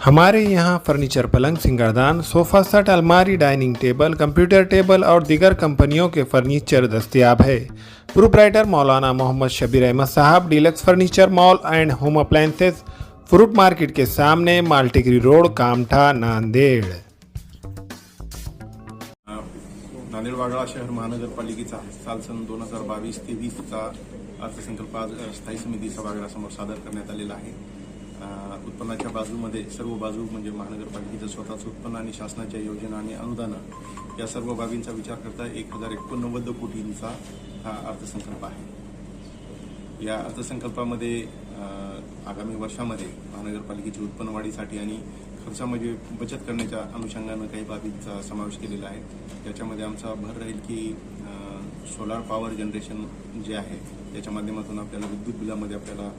हमारे यहाँ फर्नीचर, पलंग, सिंगारदान, सोफा सेट, अलमारी, डाइनिंग टेबल, कंप्यूटर टेबल और दीगर कंपनियों के फर्नीचर दस्तयाब है। प्रोप्राइटर मौलाना मोहम्मद शबीर अहमद साहब, deluxe furniture mall and home appliances, fruit market के सामने, मालटेकरी रोड, कामठा, नांदेड़। नांदेड वाघाळा शहर महानगरपालिकेचा साल सन 2022-23चा अर्थसंकल्प आज स्थायी समिती सभागृहासमोर सादर करण्यात आलेला आहे। उत्पन्नाच्या बाजूमध्ये सर्व बाजू म्हणजे महानगरपालिकेचं स्वतःचं उत्पन्न आणि शासनाच्या योजना आणि अनुदानं या सर्व बाबींचा विचार करता 1089 कोटींचा हा अर्थसंकल्प आहे। या अर्थसंकल्पामध्ये आगामी वर्षामध्ये महानगरपालिकेची उत्पन्न वाढीसाठी आणि खर्चामध्ये बचत करण्याच्या अनुषंगानं काही बाबींचा समावेश केलेला आहे। याच्यामध्ये आमचा भर राहील की सोलार पॉवर जनरेशन जे आहे त्याच्या माध्यमातून आपल्याला विद्युत बिलामध्ये आपल्याला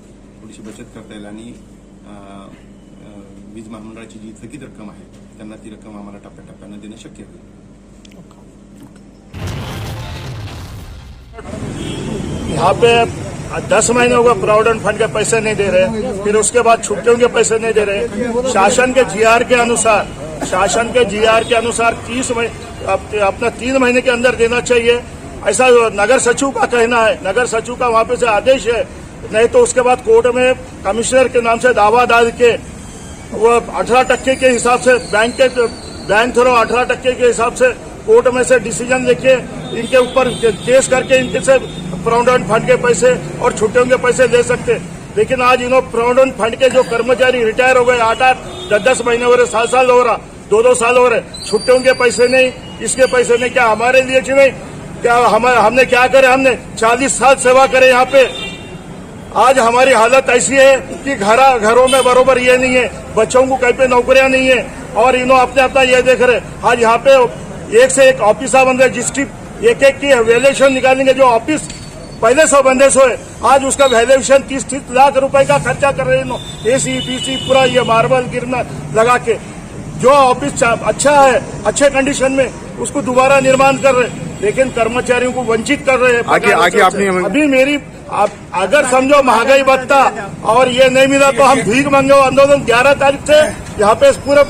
थोडीशी बचत करता येईल आणि वीज महामंडळाची जी थकीत रक्कम आहे त्यांना ती रक्कम आम्हाला टप्प्याटप्प्यानं देणं शक्य होईल। यहाँ पे 10 महीने होगा प्रोविडेंट फंड के पैसे नहीं दे रहे, फिर उसके बाद छुट्टियों के पैसे नहीं दे रहे। शासन के जीआर के अनुसार 30 अपना 3 महीने के अंदर देना चाहिए, ऐसा नगर सचिव का कहना है। नगर सचिव का वहां पे से आदेश है, नहीं तो उसके बाद कोर्ट में कमिश्नर के नाम से दावा डाल के वो 18% के हिसाब से बैंक थ्रो 18% के हिसाब से कोर्ट में से डिसीजन लेके इनके ऊपर केस करके इनके से प्रोविडेंट फंड के पैसे और छुट्टियों के पैसे ले सकते। लेकिन आज इन्होंने प्रोविडेंट फंड के जो कर्मचारी रिटायर हो गए 8-8, 10-10 महीने हो रहे, साल हो रहा, 2-2 साल हो रहे, छुट्टियों के पैसे नहीं, इसके पैसे नहीं। क्या हमारे लिए नहीं? क्या हमने क्या करे? हमने 40 साल सेवा करे यहाँ पे। आज हमारी हालत ऐसी है कि घरों में बरोबर ये नहीं है, बच्चों को कहीं पे नौकरियां नहीं है और इन्हों अपना ये देख रहे। आज यहाँ पे एक से एक ऑफिस बंद है, जिसकी एक की वैल्यूएशन निकालेंगे। जो ऑफिस पहले 100 बंदे सो है, आज उसका वैल्यूएशन 30 लाख रुपए का खर्चा कर रहे हैं। एसी पीसी पूरा ये मार्बल गिरना लगा के जो ऑफिस अच्छा है, अच्छे कंडीशन में उसको दोबारा निर्माण कर रहे, लेकिन कर्मचारियों को वंचित कर रहे हैं। आगे आपने अभी मेरी अगर समझो महंगाई भत्ता और ये नहीं मिला तो हम भीख मांगो आंदोलन 11 तारीख से यहाँ पे पूरा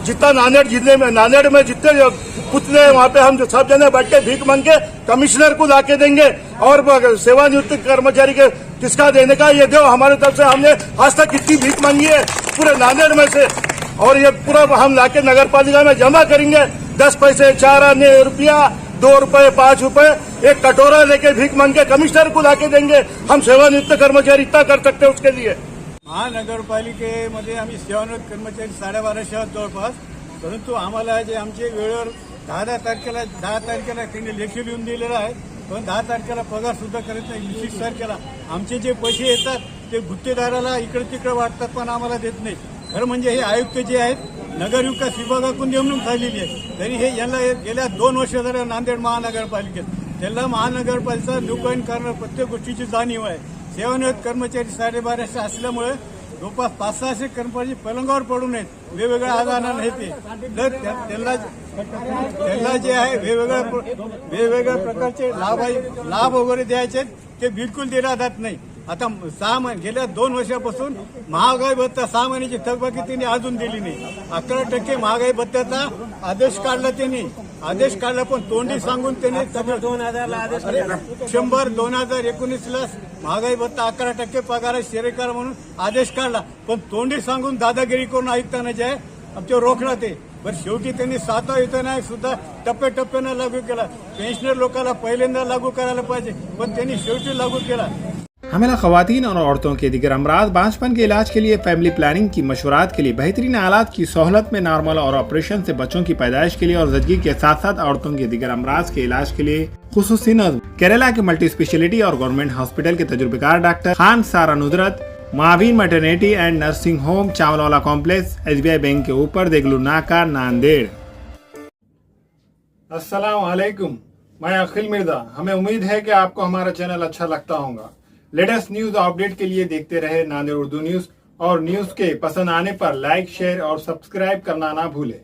जितना नांदेड़ में जितने पुतले वहाँ पे हम सब जने बैठ के भीख मांग के कमिश्नर को लाके देंगे और सेवानिवृत्त कर्मचारी के किसका देने का ये दो। हमारे तरफ से हमने आज तक कितनी भीख मांगी है पूरे नांदेड़ में से, और ये पूरा हम लाके नगर पालिका में जमा करेंगे। 10 पैसे, 4 आने रुपया, 2 रुपए, 5 रुपए एक कटोरा लेके भीक मांग के कमिश्नर को लाके देंगे। हम सेवानिवृत्त कर्मचारी इतना कर सकते हैं उसके लिए। महानगरपालिकेमध्ये आम्ही सेवानिवृत्त कर्मचारी 1250 आहोत जवळपास, परंतु आम्हाला जे आमचे वेळेवर 10 तारखेला त्यांनी लेखी लिहून दिलेलं आहे, पण 10 तारखेला पगार सुद्धा करत नाही। 20 तारखेला आमचे जे पैसे येतात ते गुत्तेदाराला इकडे तिकडे वाटतात, पण आम्हाला देत नाही। खरं म्हणजे हे आयुक्त जे आहेत नगर विकास विभागाकडून नेमणूक झालेली आहे, तरी हे यांना गेल्या 2 वर्ष झाले नांदेड महानगरपालिकेत त्यांना महानगरपालिका नियोजन करणं प्रत्येक गोष्टीची जाणीव आहे। सेवानिवृत्त कर्मचारी 1250 असल्यामुळे जवळपास 500-600 कर्मचारी पलंगावर पडून आहेत, वेगवेगळ्या आजारानं हे ते तर त्यांना जे आहे वेगवेगळ्या प्रकारचे लाभ वगैरे द्यायचे ते बिलकुल दिला जात नाही। आता गेल्या 2 वर्षापासून महागाई भत्ता 6 महिन्याची थकबाकी त्यांनी अजून दिली नाही। 11% महागाई भत्त्याचा आदेश काढला त्यांनी, आदेश काढला पण तोंडी सांगून त्यांनी 2019ला महागाई भत्ता 11% पगार शेरेकर म्हणून आदेश काढला, पण तोंडी सांगून दादागिरी करून आयुक्तांना जे आहे आमच्या रोखला ते। पण शेवटी त्यांनी 7 वेतन सुद्धा टप्प्याटप्प्यानं लागू केला। पेन्शनर लोकांना पहिल्यांदा लागू करायला पाहिजे, पण त्यांनी शेवटी लागू केला। हमेला खवातीन और औरतों के दिगर अमराज, बांझपन के इलाज के लिए, फैमिली प्लानिंग की मशवरात के लिए, बेहतरीन आलात की सहूलत में, नॉर्मल और ऑपरेशन से बच्चों की पैदाइश के लिए और जदगी के साथ साथ औरतों के दिगर अमराज के इलाज के लिए खुसूसी नज़्म केरला के मल्टी स्पेशलिटी और गवर्नमेंट हॉस्पिटल के तजुर्बेकार डॉक्टर खान सारा नुदरत, मावीन maternity and nursing home, Chawalwala complex, SBI bank के ऊपर, देगलू नाका, नांदेड़। अस्सलाम वालेकुम, मैं अखिल मिर्जा। हमें उम्मीद है कि आपको हमारा चैनल अच्छा लगता होगा। लेटेस्ट न्यूज अपडेट के लिए देखते रहे नांदेड़ उर्दू न्यूज, और न्यूज के पसंद आने पर लाइक, शेयर और सब्सक्राइब करना ना भूलें।